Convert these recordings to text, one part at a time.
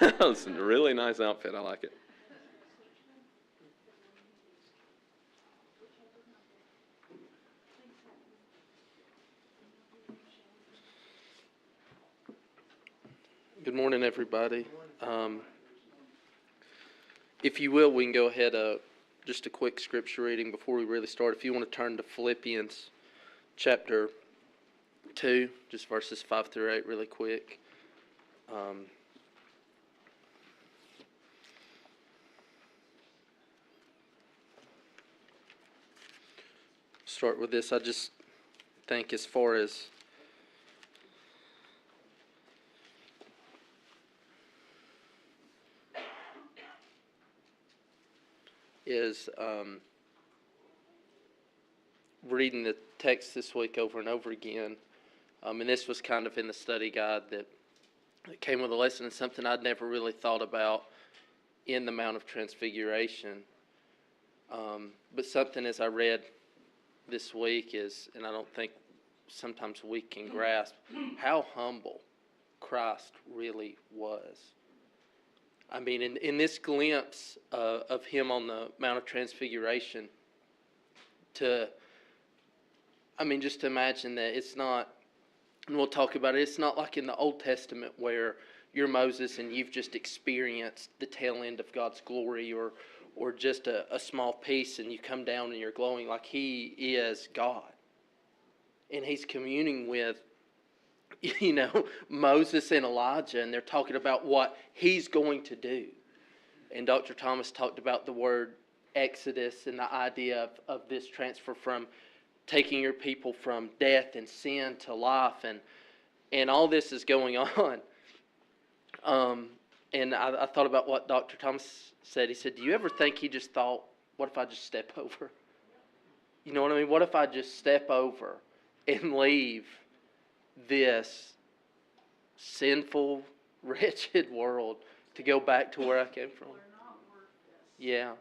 It's a really nice outfit. I like it. Good morning, everybody. If you will, we can go ahead, just a quick scripture reading before we really start. If you want to turn to Philippians chapter 2, just verses 5 through 8 really quick. Start with this. I just think as far as reading the text this week over and over again, and this was kind of in the study guide that came with a lesson, and something I'd never really thought about in the Mount of Transfiguration. But something as I read this week is, and I don't think sometimes we can grasp how humble Christ really was. I mean, in this glimpse of him on the Mount of Transfiguration, just to imagine that it's not, and we'll talk about it, it's not like in the Old Testament where you're Moses and you've just experienced the tail end of God's glory or just a small piece and you come down and you're glowing. Like he is God. And he's communing with, Moses and Elijah, and they're talking about what he's going to do. And Dr. Thomas talked about the word Exodus and the idea of this transfer from taking your people from death and sin to life, and all this is going on. And I thought about what Dr. Thomas said. He said, do you ever think he just thought, what if I just step over? You know what I mean? What if I just step over and leave this sinful, wretched world to go back to where I came from? Yeah.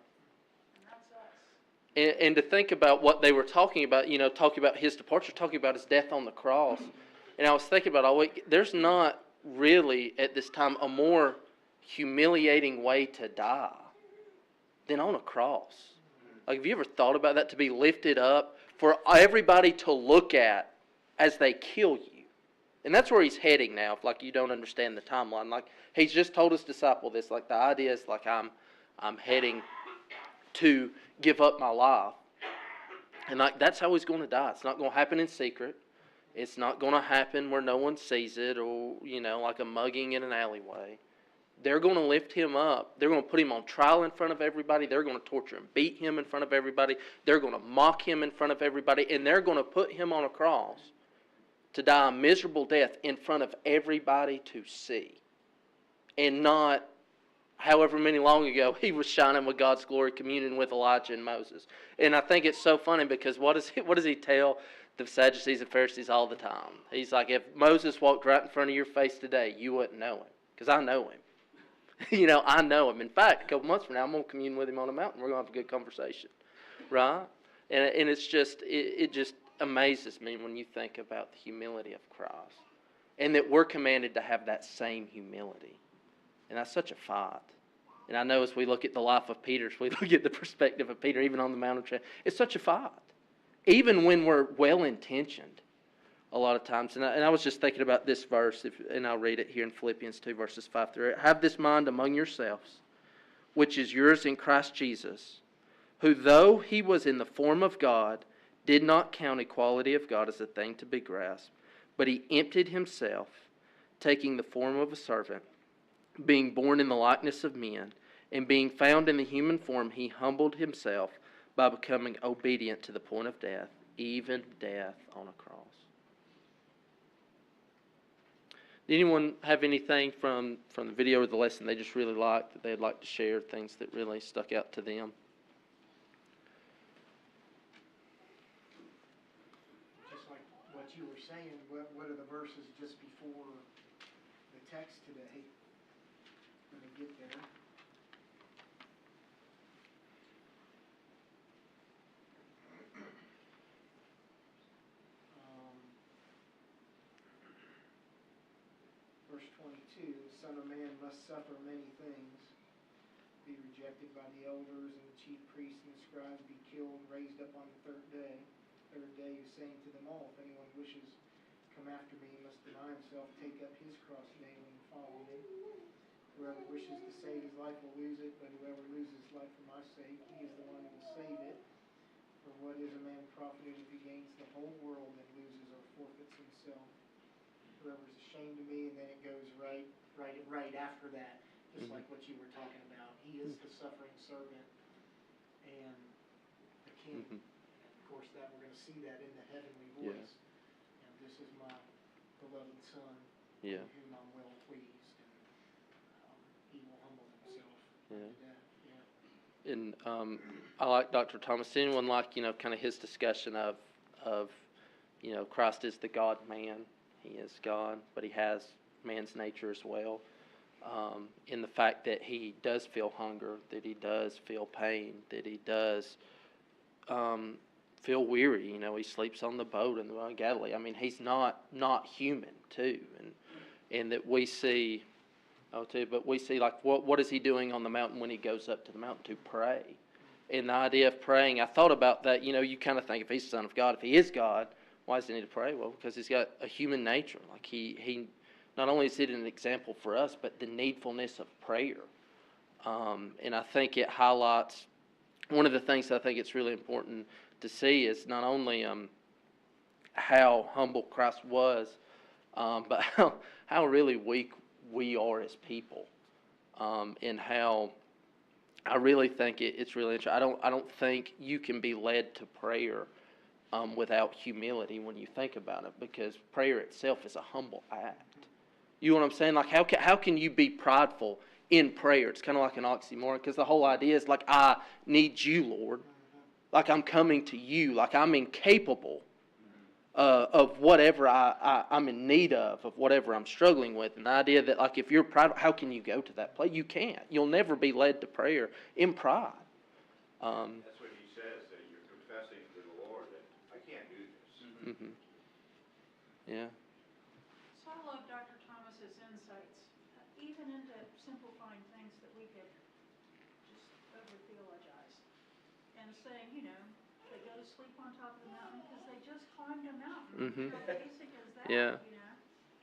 And to think about what they were talking about, talking about his departure, talking about his death on the cross. And I was thinking about all week, there's not really at this time a more humiliating way to die than on a cross. Like, have you ever thought about that, to be lifted up for everybody to look at as they kill you? And that's where he's heading now, if like you don't understand the timeline. Like, he's just told his disciple this, like the idea is like I'm heading to give up my life. And like that's how he's going to die. It's not going to happen in secret. It's not going to happen where no one sees it, or like a mugging in an alleyway. They're going to lift him up. They're going to put him on trial in front of everybody. They're going to torture and beat him in front of everybody. They're going to mock him in front of everybody. And they're going to put him on a cross to die a miserable death in front of everybody to see. And not however many long ago he was shining with God's glory, communing with Elijah and Moses. And I think it's so funny because what does he tell the Sadducees and Pharisees all the time? He's like, if Moses walked right in front of your face today, you wouldn't know him. Because I know him. I know him. In fact, a couple months from now, I'm going to commune with him on a mountain. We're going to have a good conversation. Right? And it's just, it just amazes me when you think about the humility of Christ. And that we're commanded to have that same humility. And that's such a fight. And I know as we look at the life of Peter, as we look at the perspective of Peter, even on the Mount of Transfiguration, it's such a fight. Even when we're well-intentioned, a lot of times. And I was just thinking about this verse, and I'll read it here in Philippians 2, verses 5 through 8. Have this mind among yourselves, which is yours in Christ Jesus, who though he was in the form of God, did not count equality of God as a thing to be grasped, but he emptied himself, taking the form of a servant, being born in the likeness of men, and being found in the human form, he humbled himself by becoming obedient to the point of death, even death on a cross. Did anyone have anything from the video or the lesson they just really liked, that they'd like to share, things that really stuck out to them? Just like what you were saying, what are the verses just before the text today? Let me get there. verse 22, the Son of Man must suffer many things, be rejected by the elders and the chief priests and the scribes, be killed and raised up on the third day. Third day is saying to them all, if anyone wishes to come after me, he must deny himself, take up his cross daily and follow me. Whoever wishes to save his life will lose it, but whoever loses his life for my sake, he is the one who will save it. For what is a man profited if he gains the whole world and loses or forfeits himself? Whoever's ashamed of me, and then it goes right after that, just like what you were talking about. He is the suffering servant and the king. And of course, that we're going to see that in the heavenly voice. And this is my beloved Son, in whom I'm well pleased. And he will humble himself to death. And I like Dr. Thomas. Anyone like, kind of his discussion of Christ is the God-man. He is God, but he has man's nature as well. In the fact that he does feel hunger, that he does feel pain, that he does feel weary. He sleeps on the boat in the Galilee. I mean, he's not human too, and that we see. But we see, like, what is he doing on the mountain when he goes up to the mountain to pray? And the idea of praying, I thought about that. You kind of think, if he's the Son of God, if he is God, why does he need to pray? Well, because he's got a human nature. Like, he not only is it an example for us, but the needfulness of prayer. And I think it highlights, one of the things that I think it's really important to see is not only how humble Christ was, but how really weak we are as people, and how I really think it's really interesting. I don't think you can be led to prayer without humility when you think about it, because prayer itself is a humble act. You know what I'm saying? Like, how can you be prideful in prayer? It's kind of like an oxymoron, because the whole idea is like, I need you, Lord. Like, I'm coming to you. Like, I'm incapable of whatever I'm in need of whatever I'm struggling with. And the idea that, like, if you're prideful, how can you go to that place? You can't. You'll never be led to prayer in pride. That's what he says, that you're confessing to the Lord that I can't do this. Yeah. So I love Dr. Thomas's insights, even into simplifying things that we could just over-theologize. And saying, they go to sleep on top of the mountain because they just climbed a mountain. How basic is that,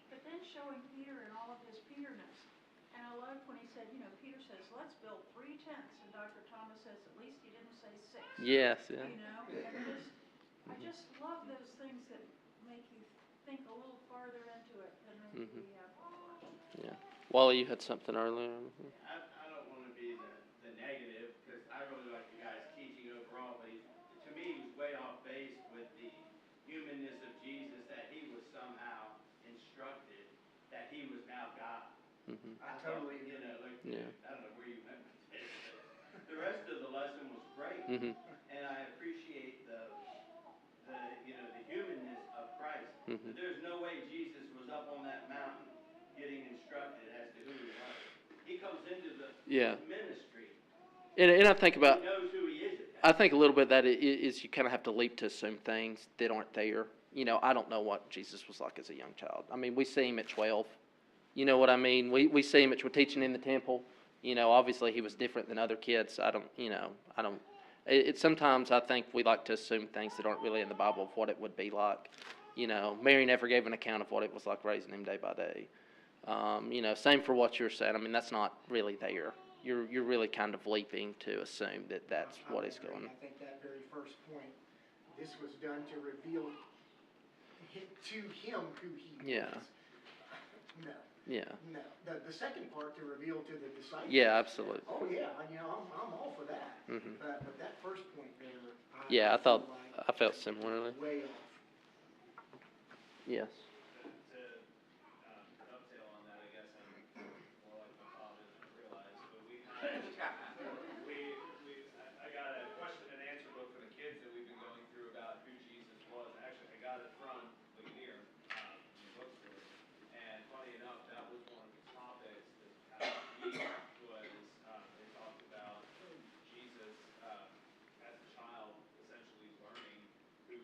But then showing Peter and all of his Peterness. And I loved when he said, Peter says, let's build 3 tents. And Dr. Thomas says, at least he didn't say 6. Yes, yeah. And I just love those things that make you think a little farther into it than maybe we have before. Yeah. Wally, you had something earlier. I don't want to be the negative, because I really like the guy's teaching overall, but to me, he was way off base with the humanness of Jesus, that he was somehow instructed that he was now God. I totally agree. I don't know where you went with this, but the rest of the lesson was great, and I appreciate the humanness of Christ. But there's no way Jesus was up on that mountain getting instructed as to who he was. He comes into the ministry. And I think about, he knows who he is. I think a little bit that is you kind of have to leap to assume things that aren't there. I don't know what Jesus was like as a young child. I mean, we see him at 12. You know what I mean? We see him at teaching in the temple. Obviously he was different than other kids. Sometimes I think we like to assume things that aren't really in the Bible of what it would be like. Mary never gave an account of what it was like raising him day by day. Same for what you're saying. I mean, that's not really there. You're really kind of leaping to assume that that's what is going on. I think that very first point, this was done to reveal to him who he was. No. Yeah. No. The second part, to reveal to the disciples. Yeah, absolutely. Oh yeah, I'm all for that. But that first point there. I felt similarly. Way off. Yes. To dovetail on that, I guess I'm more like my father than I realized. But I got a question and answer book for the kids that we've been going through about who Jesus was. Actually, I got it from Ligonier in the bookstore. And funny enough, that was one of the topics that he was. They talked about Jesus as a child, essentially learning who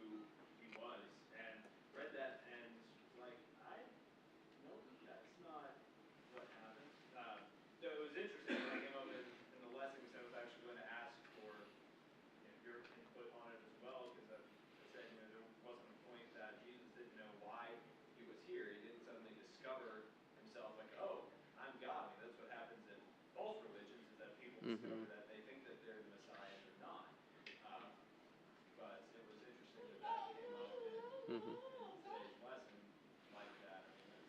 he was, and read that and discover that they think that they're the Messiah and they're not. But it was interesting that that came up in today's lesson like that. I mean,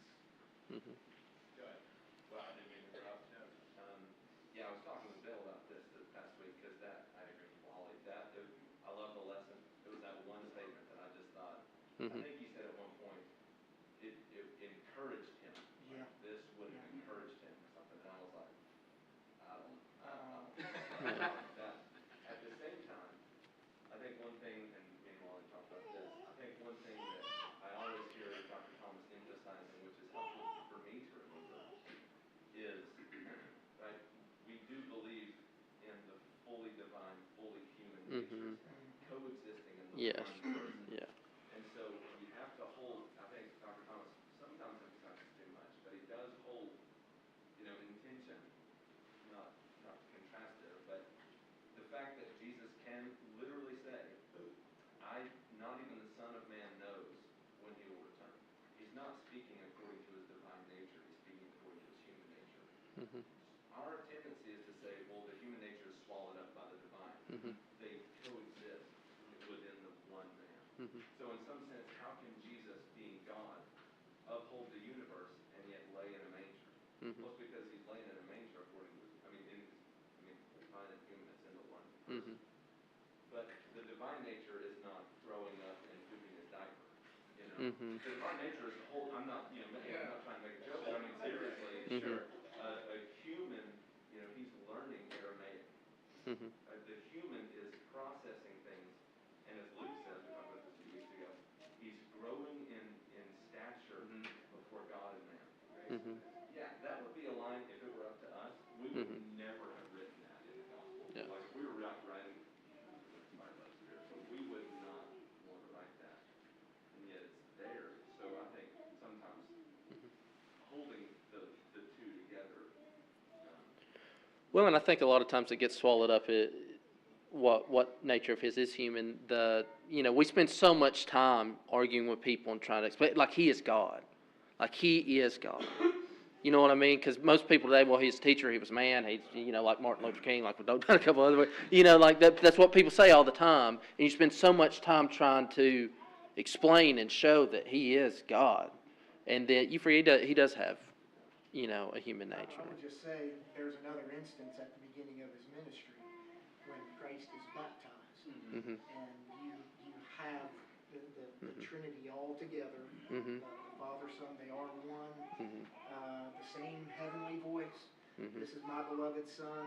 that's good. Well, I didn't mean to interrupt. No. Yeah, I was talking with Bill about this past week because I agree with Wally. I love the lesson. It was that one statement that I just thought. I think he said at one point it encouraged him. Yeah. Like, this would have encouraged him or something. And I was like, I don't know. That, at the same time, I think one thing, and me and Wally talked about this. I think one thing that I always hear Dr. Thomas emphasizing, which is helpful for me to remember, is right. We do believe in the fully divine, fully human natures coexisting in the Yes. one person. Yeah. And so we have to hold, I think Dr. Thomas sometimes emphasizes too much, but he does hold, in tension, not to contrast there, but the fact that Jesus can literally say, not even the Son of Man knows when he will return. He's not speaking according to his divine nature, he's speaking according to his human nature. Our tendency is to say, well, the human nature is swallowed up by the divine. They coexist within the one man. So in some sense, how can Jesus, being God, uphold the universe and yet lay in a manger? Well, it's because he's laying in a manger according to, divine and human, it's in the one person. But the divine nature is not throwing up and pooping his diaper. The divine nature is the whole. I'm not, I'm not trying to make a joke. But I mean, seriously, sure. A human, he's learning Aramaic. The human is processing things, and as Luke says, we talked about this a few weeks ago, he's growing in stature before God and man. Right? Yeah, that would be a line if it were up to us. We would never have written that in the gospel. Yeah. Like if we were writing, but we would not want to write that, and yet it's there. So I think sometimes holding the two together. Well, and I think a lot of times it gets swallowed up. What nature of his is human. We spend so much time arguing with people and trying to explain, like he is God, like he is God. You know what I mean? Because most people today, well, he's a teacher, he was a man, he's, like Martin Luther King, like we've done a couple other ways, like that's what people say all the time. And you spend so much time trying to explain and show that he is God, and that you forget he does have, a human nature. I would just say there's another instance at the beginning of his ministry when Christ is baptized, and you have the Trinity all together, the Father, Son, they are one, the same heavenly voice. This is my beloved Son.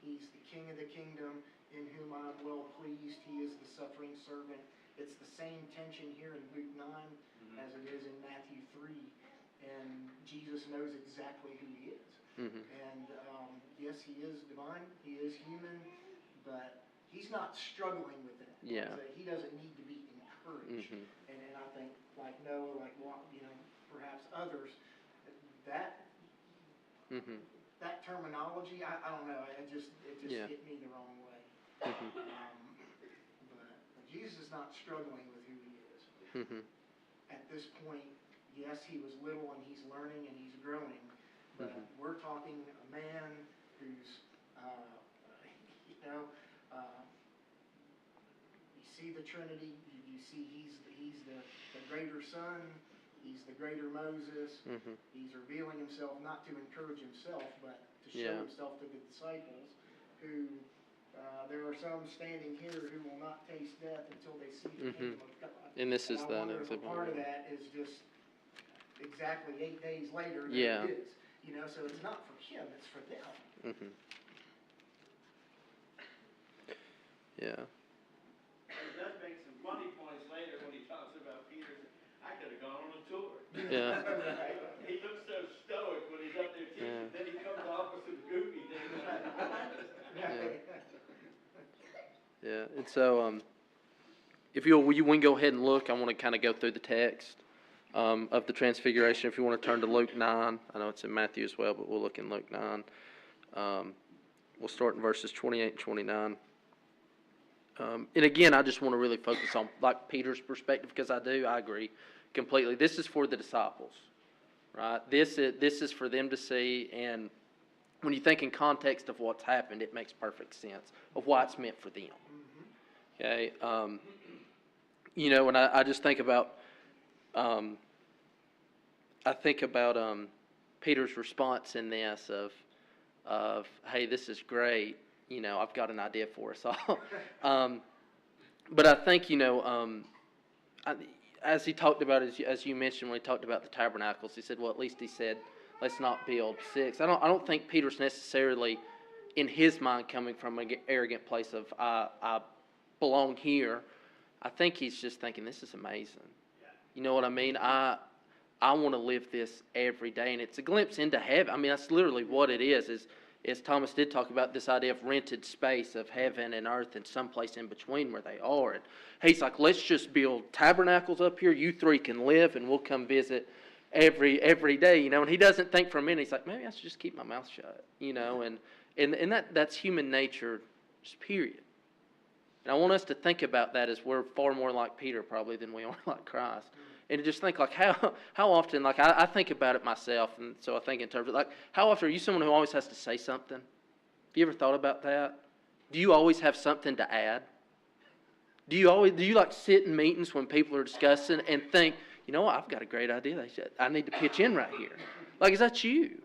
He's the King of the kingdom, in whom I am well pleased. He is the suffering servant. It's the same tension here in Luke 9 as it is in Matthew 3. And Jesus knows exactly who he is. And yes, he is divine, he is human, but he's not struggling with that. Yeah. He doesn't need to be encouraged. And I think, like Noah, like perhaps others, that terminology, I don't know, it just hit me the wrong way. But Jesus is not struggling with who he is. At this point, yes, he was little and he's learning and he's growing, but we're talking a man who's, you see the Trinity, you see he's the greater Son, he's the greater Moses, he's revealing himself not to encourage himself, but to show himself to the disciples, who there are some standing here who will not taste death until they see the kingdom of God. And this is I wonder if a part of that is just exactly 8 days later there it is. So it's not for him, it's for them. Yeah. He does make some funny points later when he talks about Peter. I could have gone on a tour. Yeah. He looks so stoic when he's up there teaching. Then he comes off with some goofy things. Yeah. And so, if we can go ahead and look, I want to kind of go through the text of the Transfiguration. If you want to turn to Luke 9, I know it's in Matthew as well, but we'll look in Luke 9. We'll start in verses 28 and 29. And again, I just want to really focus on like Peter's perspective, because I agree completely. This is for the disciples, right? This is for them to see, and when you think in context of what's happened, it makes perfect sense of why it's meant for them. Okay, you know, and I just think about, Peter's response in this of hey, this is great. You know, I've got an idea for us all. But I think, you know, as he talked about, as you mentioned when he talked about the tabernacles, he said, well, at least he said, let's not build 6. I don't think Peter's necessarily, in his mind, coming from an arrogant place of I belong here. I think he's just thinking, this is amazing. You know what I mean? I want to live this every day, and it's a glimpse into heaven. I mean, that's literally what it is Thomas did talk about, this idea of rented space of heaven and earth and someplace in between where they are. And he's like, let's just build tabernacles up here. You 3 can live, and we'll come visit every day, you know. And he doesn't think for a minute. He's like, maybe I should just keep my mouth shut, you know. And that's human nature, just period. And I want us to think about that as we're far more like Peter probably than we are like Christ. And to just think, like, how often, like, I think about it myself, and so I think in terms of, like, how often are you someone who always has to say something? Have you ever thought about that? Do you always have something to add? Do you like sit in meetings when people are discussing and think, you know what, I've got a great idea. I need to pitch in right here. Like, is that you?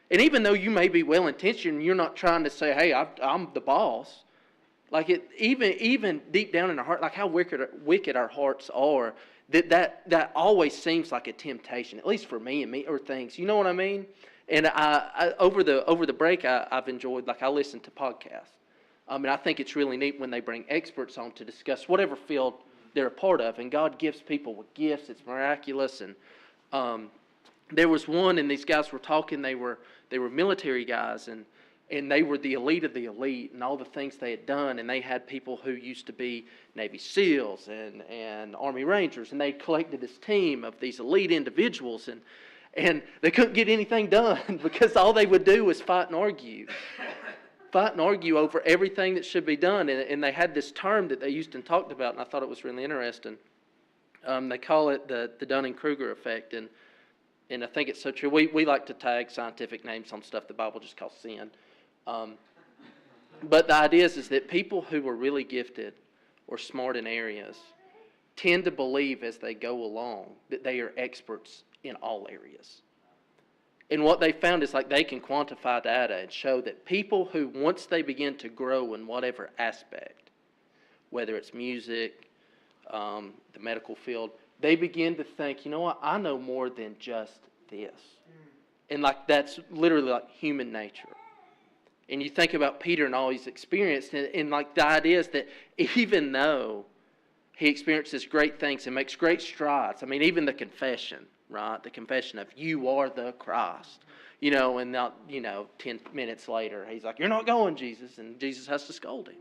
And even though you may be well-intentioned, you're not trying to say, hey, I'm the boss. Like, even deep down in our heart, like how wicked our hearts are, that always seems like a temptation, at least for me or things. You know what I mean? And I over the break, I've enjoyed, like, I listen to podcasts. And I think it's really neat when they bring experts on to discuss whatever field they're a part of. And God gives people with gifts. It's miraculous. And there was one, and these guys were talking. They were military guys, and they were the elite of the elite, and all the things they had done. And they had people who used to be Navy SEALs and Army Rangers, and they collected this team of these elite individuals, and they couldn't get anything done because all they would do was fight and argue over everything that should be done. And they had this term that they used and talked about, and I thought it was really interesting. They call it the Dunning-Kruger effect, and I think it's so true. We like to tag scientific names on stuff the Bible just calls sin. But the idea is that people who are really gifted or smart in areas tend to believe as they go along that they are experts in all areas. And what they found is, like, they can quantify data and show that people who, once they begin to grow in whatever aspect, whether it's music, the medical field, they begin to think, you know what, I know more than just this. And, like, that's literally like human nature. And you think about Peter and all he's experienced, and like the idea is that even though he experiences great things and makes great strides, I mean, even the confession, right? The confession of, you are the Christ. You know, and not, 10 minutes later, he's like, you're not going, Jesus. And Jesus has to scold him.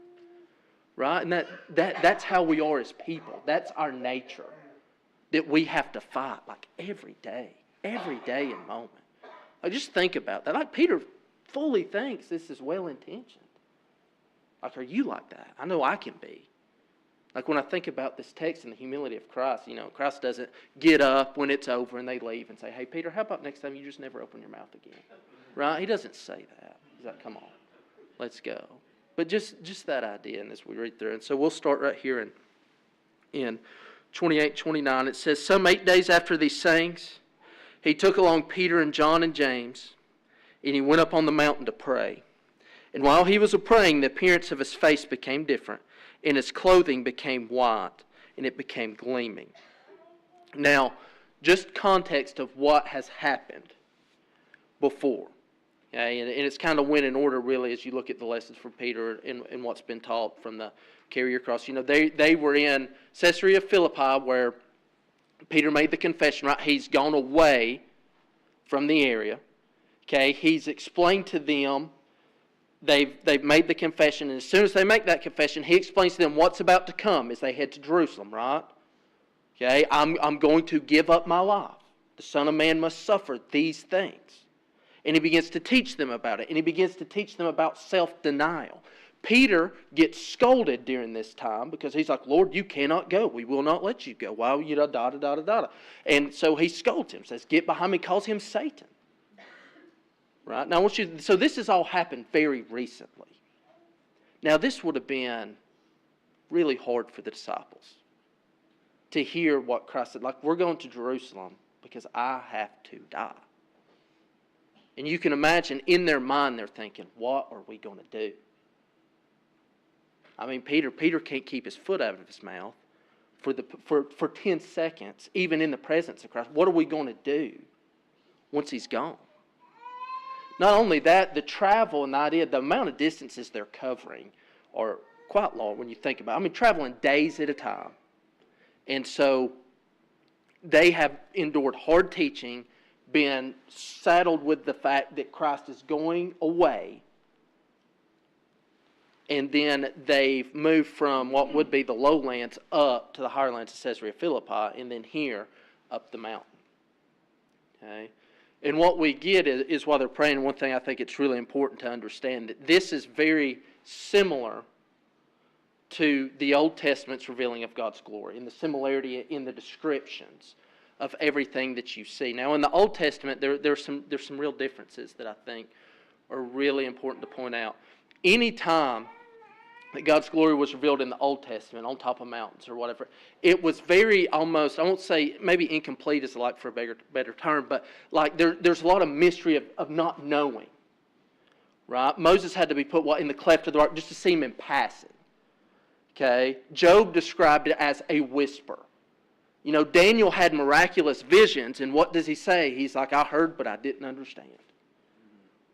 Right? And that's how we are as people. That's our nature. That we have to fight, like, every day and moment. Like, just think about that. Like, Peter fully thinks this is well-intentioned. Like, are you like that? I know I can be. Like, when I think about this text and the humility of Christ, Christ doesn't get up when it's over and they leave and say, hey, Peter, how about next time you just never open your mouth again? Right? He doesn't say that. He's like, come on, let's go. But just that idea, and as we read through. And so we'll start right here in 28, 29. It says, some 8 days after these sayings, he took along Peter and John and James, and he went up on the mountain to pray. And while he was praying, the appearance of his face became different, and his clothing became white, and it became gleaming. Now, just context of what has happened before. Okay? And it's kind of went in order, really, as you look at the lessons from Peter and what's been taught from the carrier cross. They were in Caesarea Philippi, where Peter made the confession, right? He's gone away from the area. Okay, he's explained to them, they've made the confession, and as soon as they make that confession, he explains to them what's about to come as they head to Jerusalem, right? Okay, I'm going to give up my life. The Son of Man must suffer these things. And he begins to teach them about it, and he begins to teach them about self-denial. Peter gets scolded during this time because he's like, Lord, you cannot go. We will not let you go. Why will you da-da-da-da-da? And so he scolds him, says, get behind me, calls him Satan. Right? Now, so this has all happened very recently. Now, this would have been really hard for the disciples to hear what Christ said. Like, we're going to Jerusalem because I have to die. And you can imagine in their mind they're thinking, what are we going to do? I mean, Peter can't keep his foot out of his mouth for 10 seconds, even in the presence of Christ. What are we going to do once he's gone? Not only that, the travel and the idea, the amount of distances they're covering are quite long when you think about it. I mean, traveling days at a time. And so they have endured hard teaching, been saddled with the fact that Christ is going away. And then they've moved from what would be the lowlands up to the higher lands of Caesarea Philippi, and then here up the mountain. Okay? And what we get is while they're praying, one thing I think it's really important to understand, that this is very similar to the Old Testament's revealing of God's glory, and the similarity in the descriptions of everything that you see. Now, in the Old Testament, there's some real differences that I think are really important to point out. Any time that God's glory was revealed in the Old Testament on top of mountains or whatever, it was very almost, I won't say maybe incomplete is like for a better term, but like there's a lot of mystery of not knowing. Right? Moses had to be put in the cleft of the rock just to see him in passing. Okay? Job described it as a whisper. You know, Daniel had miraculous visions, and what does he say? He's like, I heard, but I didn't understand.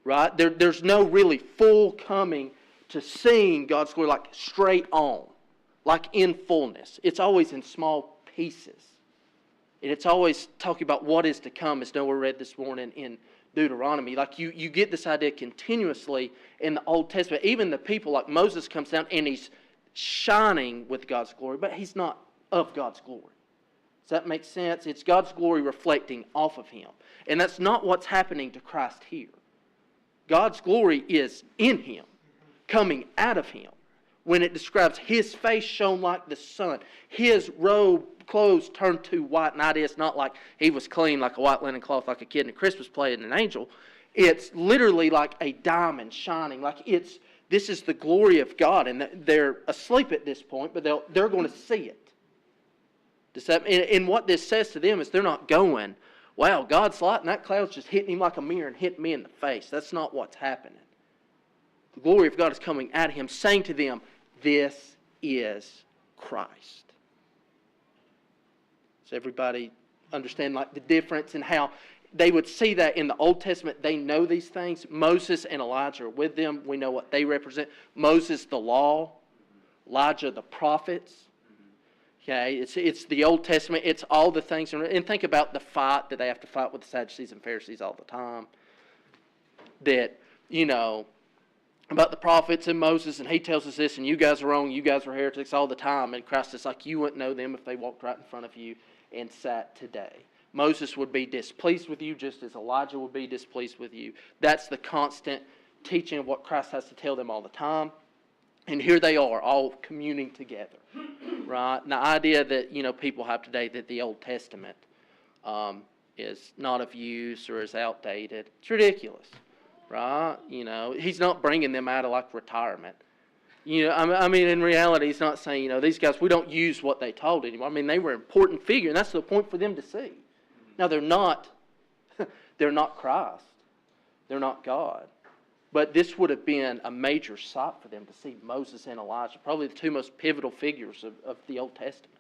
Right? There's no really full coming to seeing God's glory like straight on, like in fullness. It's always in small pieces. And it's always talking about what is to come, as Noah read this morning in Deuteronomy. Like you get this idea continuously in the Old Testament. Even the people, like Moses comes down and he's shining with God's glory, but he's not of God's glory. Does that make sense? It's God's glory reflecting off of him. And that's not what's happening to Christ here. God's glory is in him, coming out of him. When it describes his face shone like the sun, his robe, clothes turned to white. And it's not like he was clean like a white linen cloth like a kid in a Christmas play and an angel. It's literally like a diamond shining. Like this is the glory of God. And they're asleep at this point, but they're going to see it. And what this says to them is they're not going, wow, God's light and that cloud's just hitting him like a mirror and hitting me in the face. That's not what's happening. The glory of God is coming at him, saying to them, this is Christ. Does everybody understand like the difference in how they would see that in the Old Testament? They know these things. Moses and Elijah are with them. We know what they represent. Moses, the law. Elijah, the prophets. Okay, it's the Old Testament. It's all the things. And think about the fight that they have to fight with the Sadducees and Pharisees all the time. That, about the prophets and Moses, and he tells us this, and you guys are wrong, you guys are heretics all the time. And Christ is like, you wouldn't know them if they walked right in front of you and sat today. Moses would be displeased with you just as Elijah would be displeased with you. That's the constant teaching of what Christ has to tell them all the time. And here they are, all communing together. Right? And the idea that, people have today that the Old Testament is not of use or is outdated, it's ridiculous. Right? He's not bringing them out of like retirement. I mean, in reality, he's not saying, these guys, we don't use what they told anymore. I mean, they were an important figure, and that's the point for them to see. Now, they're not Christ. They're not God. But this would have been a major sight for them to see Moses and Elijah, probably the two most pivotal figures of the Old Testament,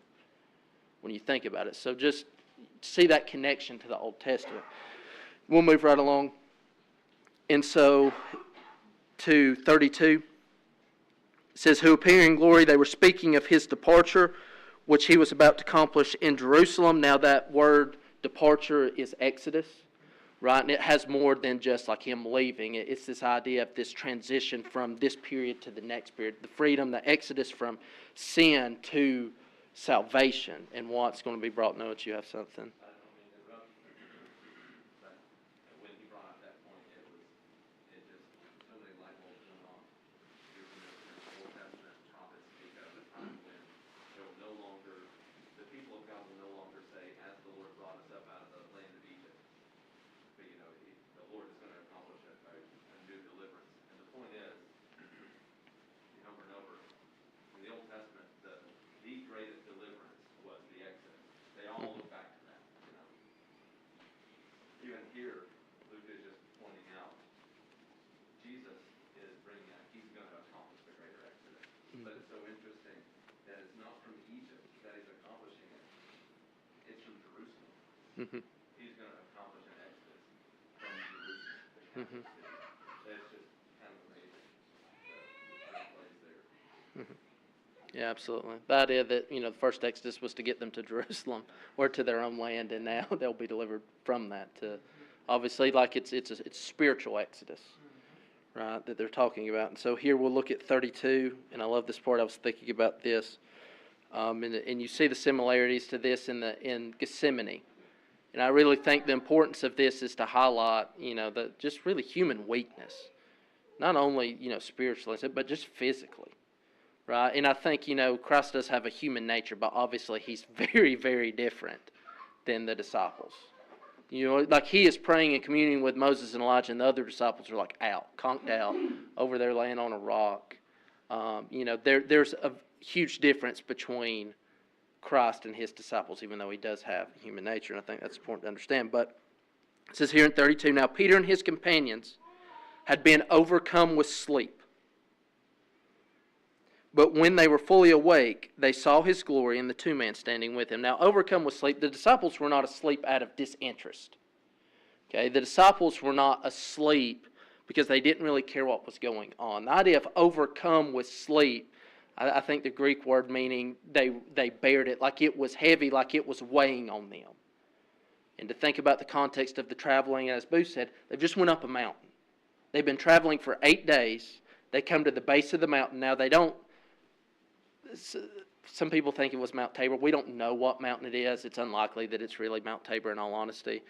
when you think about it. So just see that connection to the Old Testament. We'll move right along. And so, to 32, it says, who appearing in glory, they were speaking of his departure, which he was about to accomplish in Jerusalem. Now that word departure is Exodus, right? And it has more than just like him leaving. It's this idea of this transition from this period to the next period. The freedom, the Exodus from sin to salvation, and what's going to be brought. Noah, you have something? here, Luke is just pointing out, Jesus is bringing out, he's going to accomplish the greater exodus. But it's so interesting that it's not from Egypt that he's accomplishing it. It's from Jerusalem. Mm-hmm. He's going to accomplish an exodus from Jerusalem, the capital city. That's just kind of amazing. The place there. Yeah, absolutely. The idea that, the first Exodus was to get them to Jerusalem or to their own land, and now they'll be delivered from that to, obviously, like it's spiritual Exodus, right, that they're talking about. And so here we'll look at 32, and I love this part. I was thinking about this, and you see the similarities to this in Gethsemane. And I really think the importance of this is to highlight, the just really human weakness, not only, spiritually, but just physically. Right, and I think, Christ does have a human nature, but obviously he's very, very different than the disciples. Like he is praying and communing with Moses and Elijah, and the other disciples are like conked out, over there laying on a rock. There's a huge difference between Christ and his disciples, even though he does have human nature, and I think that's important to understand. But it says here in 32, now Peter and his companions had been overcome with sleep. But when they were fully awake, they saw his glory and the two men standing with him. Now, overcome with sleep, the disciples were not asleep out of disinterest. Okay, the disciples were not asleep because they didn't really care what was going on. The idea of overcome with sleep, I think the Greek word meaning they bared it like it was heavy, like it was weighing on them. And to think about the context of the traveling, as Boo said, they just went up a mountain. They've been traveling for 8 days. They come to the base of the mountain. Now, they don't. Some people think it was Mount Tabor. We don't know what mountain it is. It's unlikely that it's really Mount Tabor, in all honesty.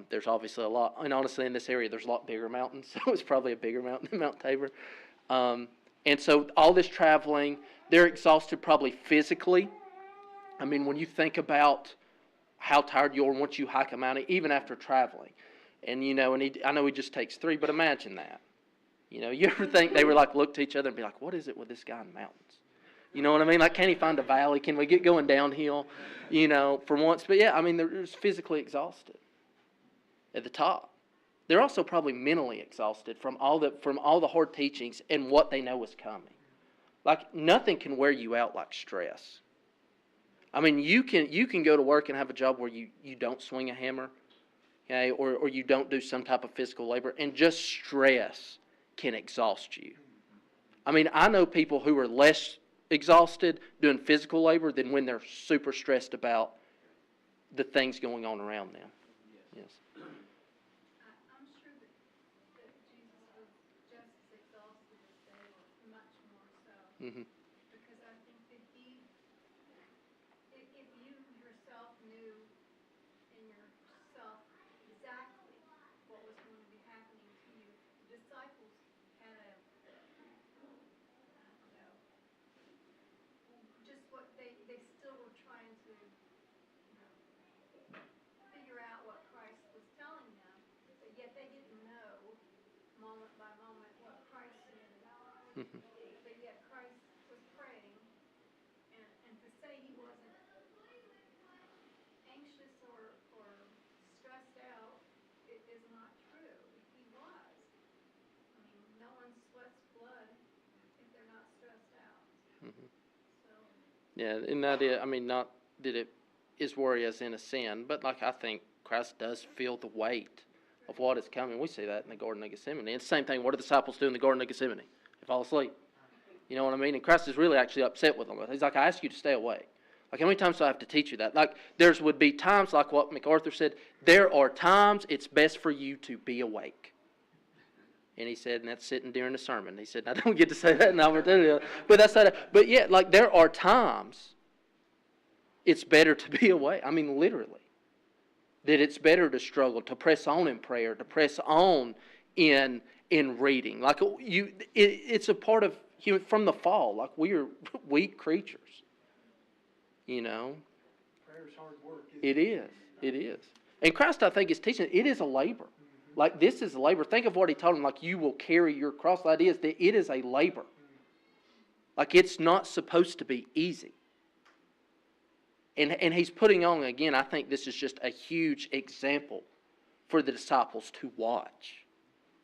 There's obviously a lot, and honestly in this area there's a lot bigger mountains, so it's probably a bigger mountain than Mount Tabor. And so all this traveling, they're exhausted probably physically. I mean, when you think about how tired you are once you hike a mountain, even after traveling. And I know he just takes 3, but imagine that. You ever think they were like look to each other and be like, what is it with this guy in the mountains? You know what I mean? Like, can he find a valley? Can we get going downhill, for once? But yeah, I mean, they're just physically exhausted at the top. They're also probably mentally exhausted from all the hard teachings and what they know is coming. Like, nothing can wear you out like stress. I mean, you can go to work and have a job where you don't swing a hammer, okay, or you don't do some type of physical labor, and just stress can exhaust you. I mean, I know people who are less exhausted doing physical labor than when they're super stressed about the things going on around them. Yes. I'm sure that Jesus was just as exhausted as they were, much more so. Mm-hmm. Because I think that if you yourself knew in yourself exactly what was going to be happening to you, the disciples had just what they still were trying to figure out what Christ was telling them, but yet they didn't know moment by moment what Christ knew. Mm-hmm. But yet Christ was praying, and to say he wasn't anxious or stressed out is not true. He was. I mean, no one sweats blood if they're not stressed out. Mm-hmm. So. Yeah, and that is, I mean, not that it is worry as in a sin, but like I think Christ does feel the weight of what is coming. We see that in the Garden of Gethsemane. It's the same thing. What do the disciples do in the Garden of Gethsemane? They fall asleep. You know what I mean? And Christ is really actually upset with them. He's like, I ask you to stay awake. Like, how many times do I have to teach you that? Like, there would be times, like what MacArthur said, there are times it's best for you to be awake. And he said, and that's sitting during the sermon. He said, I don't get to say that in the opportunity. But that's that. But yeah, like there are times it's better to be awake. I mean, literally. That it's better to struggle, to press on in prayer, to press on in reading. Like it's a part of human from the fall. Like we are weak creatures. Prayer's hard work. It is. It is. And Christ, I think, is teaching it is a labor. Like this is a labor. Think of what he told them. Like you will carry your cross. The idea is that it is a labor. Like it's not supposed to be easy. And he's putting on, again, I think this is just a huge example for the disciples to watch.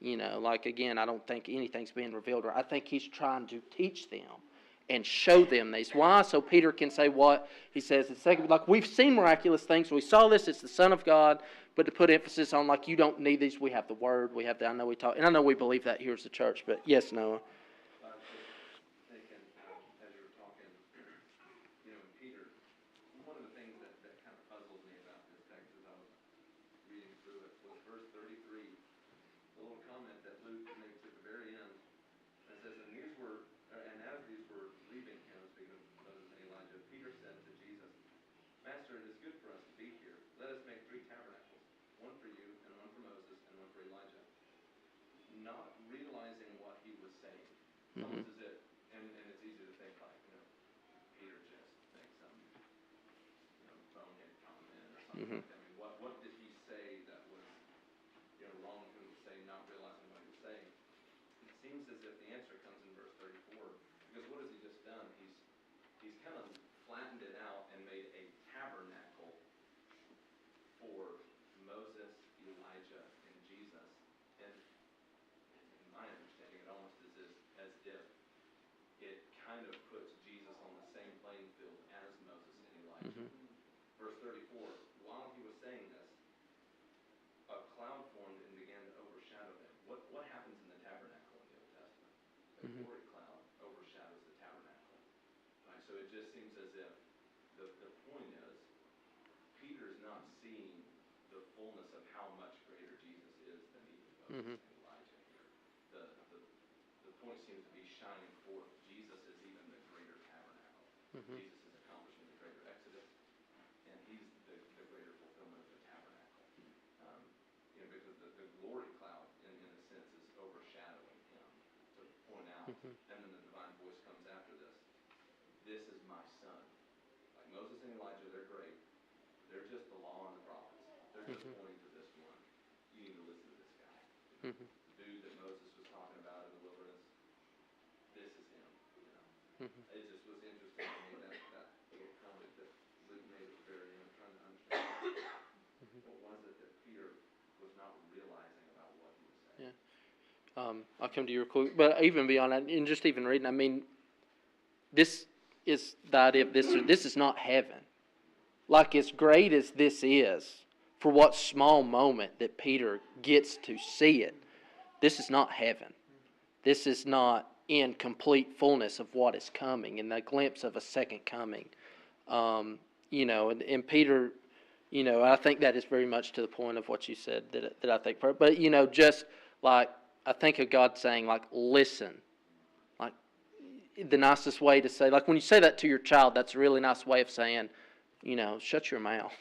Like, again, I don't think anything's being revealed. I think he's trying to teach them and show them these. Why? So Peter can say what he says. It's like, we've seen miraculous things. We saw this. It's the Son of God. But to put emphasis on, like, you don't need these. We have the Word. We have the, I know we believe that here as the church. But yes, Noah. I was just thinking, as you were talking, Peter, one of the things that kind of puzzles me about this text as I was reading through it was verse 33, the little comment that Luke makes at the very end. It says, and as these were leaving him, speaking of Moses and Elijah, Peter said to Jesus, Master, it is good for us to be here. Let us make 3 tabernacles, one for you, and one for Moses, and one for Elijah. Not realizing what he was saying. It's almost as if, and it's easy to think like, Peter just makes some, bonehead comment or something like that. I mean, what did he say that was, wrong for him to say, not realizing what he was saying? It seems as if the answer comes in verse 34, because what has he just done? He's kind of flattened it out and made a tabernacle for Moses, Elijah, and Jesus. And in my understanding, it almost is as if it kind of puts Jesus on the same playing field as Moses and Elijah. Verse 34, while he was saying this, a cloud formed and began to overshadow them. What happens in the tabernacle in the Old Testament? The glory cloud overshadows the tabernacle. Right? So it just seems as if the point is, Peter's not seeing the fullness of how much greater Jesus is than even Moses and Elijah here. The point seems to be shining forth. Jesus is even the greater tabernacle. Jesus is accomplishing the greater exodus, and he's the greater fulfillment of the tabernacle. Because the glory cloud, in a sense, is overshadowing him to point out. And then the divine voice comes after this. This is my son. Like Moses and Elijah, they're great. They're just the law and the prophets. They're just pointing to this one. You need to listen to this guy. The dude that Moses was talking about in the wilderness, this is him. It just was interesting to me, that little comment that Luke made at the very end, trying to understand what was it that Peter was not realizing about what he was saying. Yeah. I'll come to your quote, but even beyond that, and just even reading, I mean, this is the idea of this is not heaven. Like, as great as this is, for what small moment that Peter gets to see it, this is not heaven. This is not in complete fullness of what is coming, in the glimpse of a second coming. And Peter, I think that is very much to the point of what you said that I think. But, just like, I think of God saying, like, listen. Like, the nicest way to say, like, when you say that to your child, that's a really nice way of saying, shut your mouth.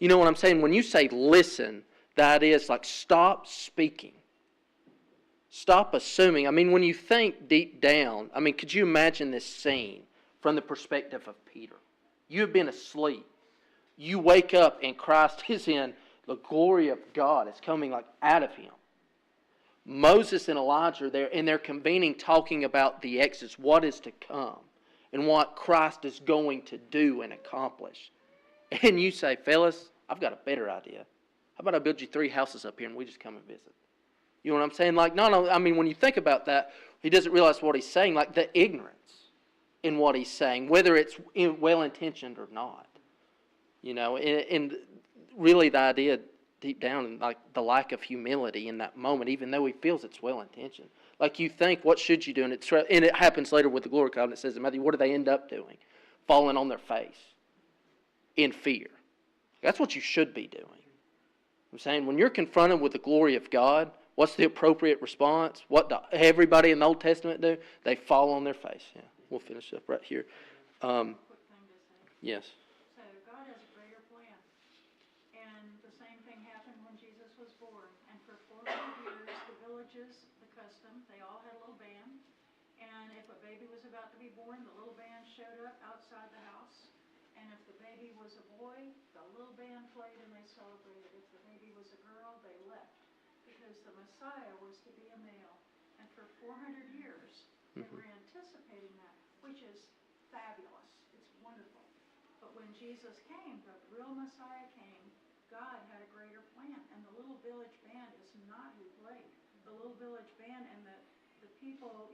You know what I'm saying? When you say listen, that is like, stop speaking. Stop assuming. I mean, when you think deep down, I mean, could you imagine this scene from the perspective of Peter? You have been asleep. You wake up and Christ is in, the glory of God is coming like out of him. Moses and Elijah are there, and they're convening, talking about the Exodus, what is to come, and what Christ is going to do and accomplish. And you say, fellas, I've got a better idea. How about I build you 3 houses up here and we just come and visit? You know what I'm saying? Like, no, I mean, when you think about that, he doesn't realize what he's saying, like the ignorance in what he's saying, whether it's well-intentioned or not. And really the idea deep down, like the lack of humility in that moment, even though he feels it's well-intentioned. Like, you think, what should you do? And it happens later with the glory cloud, and it says in Matthew, what do they end up doing? Falling on their face in fear. That's what you should be doing. I'm saying, when you're confronted with the glory of God, what's the appropriate response? What do everybody in the Old Testament do? They fall on their face. Yeah, we'll finish up right here. Quick thing to say. Yes. So God has a greater plan. And the same thing happened when Jesus was born. And for 400 years, the villages, the custom, they all had a little band. And if a baby was about to be born, the little band showed up outside the house. And if the baby was a boy, the little band played and they celebrated. If the baby was a girl, they left. Because the Messiah was to be a male. And for 400 years, they were anticipating that, which is fabulous. It's wonderful. But when Jesus came, the real Messiah came, God had a greater plan, and the Little Village Band is not who played. The Little Village Band and the people,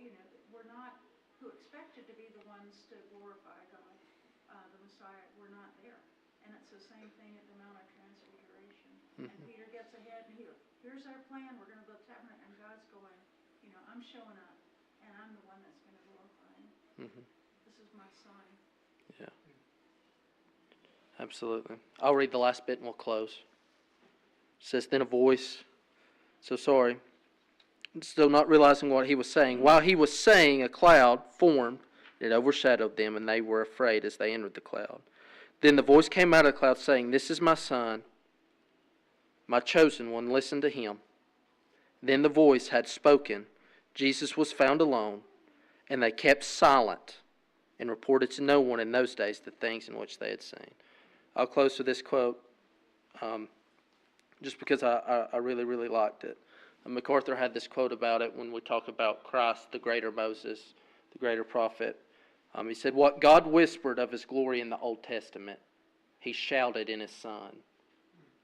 were not, who expected to be the ones to glorify God, the Messiah, were not there. And it's the same thing at the Mount of Transfiguration. And Peter gets ahead and here's our plan, we're going to build a tabernacle, and God's going, I'm showing up, and I'm the one that's going to glorify him. This is my sign. Yeah. Absolutely. I'll read the last bit and we'll close. It says, then a voice, still not realizing what he was saying. While he was saying, a cloud formed. It overshadowed them, and they were afraid as they entered the cloud. Then the voice came out of the cloud saying, this is my son, my chosen one, listen to him. Then the voice had spoken. Jesus was found alone, and they kept silent and reported to no one in those days the things in which they had seen. I'll close with this quote, just because I really, really liked it. MacArthur had this quote about it when we talk about Christ, the greater Moses, the greater prophet. He said, what God whispered of his glory in the Old Testament, he shouted in his Son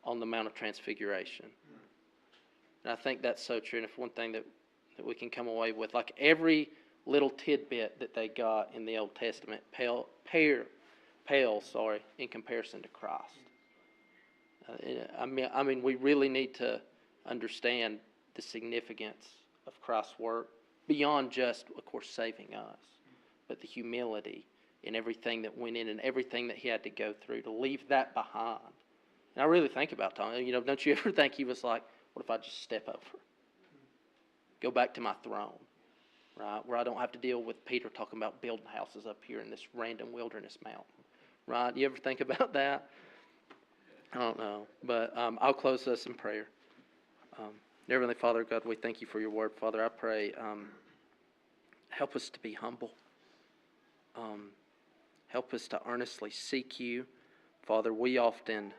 on the Mount of Transfiguration. And I think that's so true. And if one thing that we can come away with, like every little tidbit that they got in the Old Testament pales in comparison to Christ. I mean, we really need to understand the significance of Christ's work beyond just, of course, saving us, but the humility in everything that went in and everything that he had to go through to leave that behind. And I really think about Tom. Don't you ever think he was like, what if I just step over? Go back to my throne, right? Where I don't have to deal with Peter talking about building houses up here in this random wilderness mountain, right? You ever think about that? I don't know. But I'll close us in prayer. Heavenly Father, God, we thank you for your word. Father, I pray, help us to be humble. Help us to earnestly seek you. Father, we often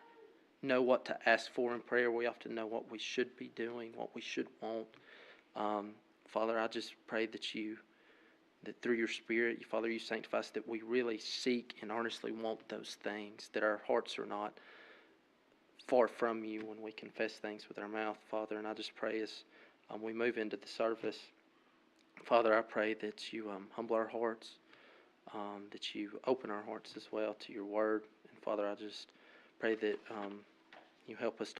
know what to ask for in prayer. We often know what we should be doing, what we should want. Father, I just pray that through your Spirit, Father, you sanctify us, that we really seek and earnestly want those things, that our hearts are not far from you when we confess things with our mouth, Father. And I just pray as we move into the service, Father, I pray that you humble our hearts, that you open our hearts as well to your word. And Father, I just pray that you help us to